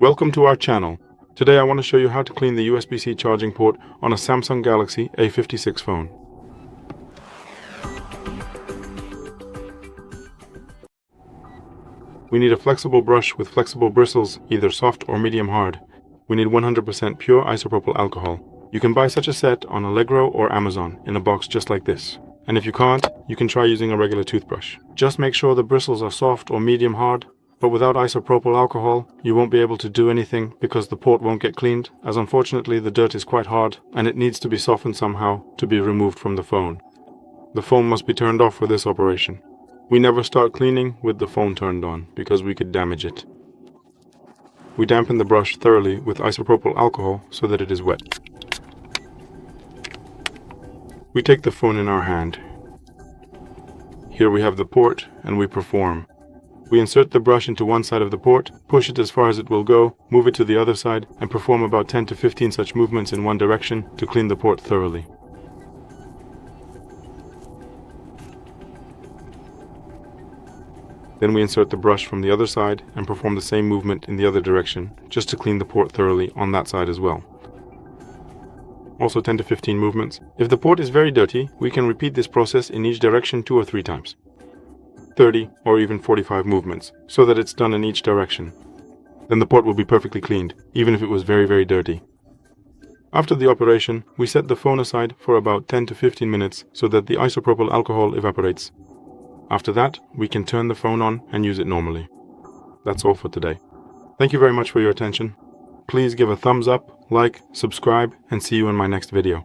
Welcome to our channel. Today I want to show you how to clean the USB-C charging port on a Samsung Galaxy A56 phone. We need a flexible brush with flexible bristles, either soft or medium hard. We need 100% pure isopropyl alcohol. You can buy such a set on Allegro or Amazon in a box just like this. And if you can't, you can try using a regular toothbrush. Just make sure the bristles are soft or medium hard. But without isopropyl alcohol, you won't be able to do anything because the port won't get cleaned, as unfortunately the dirt is quite hard and it needs to be softened somehow to be removed from the phone. The phone must be turned off for this operation. We never start cleaning with the phone turned on because we could damage it. We dampen the brush thoroughly with isopropyl alcohol so that it is wet. We take the phone in our hand. Here we have the port and we perform. We insert the brush into one side of the port, push it as far as it will go, move it to the other side, and perform about 10 to 15 such movements in one direction to clean the port thoroughly. Then we insert the brush from the other side and perform the same movement in the other direction, just to clean the port thoroughly on that side as well. Also 10 to 15 movements. If the port is very dirty, we can repeat this process in each direction 2 or 3 times. 30 or even 45 movements, so that it's done in each direction. Then the port will be perfectly cleaned, even if it was very dirty. After the operation, we set the phone aside for about 10 to 15 minutes so that the isopropyl alcohol evaporates. After that, we can turn the phone on and use it normally. That's all for today. Thank you very much for your attention. Please give a thumbs up, like, subscribe, and see you in my next video.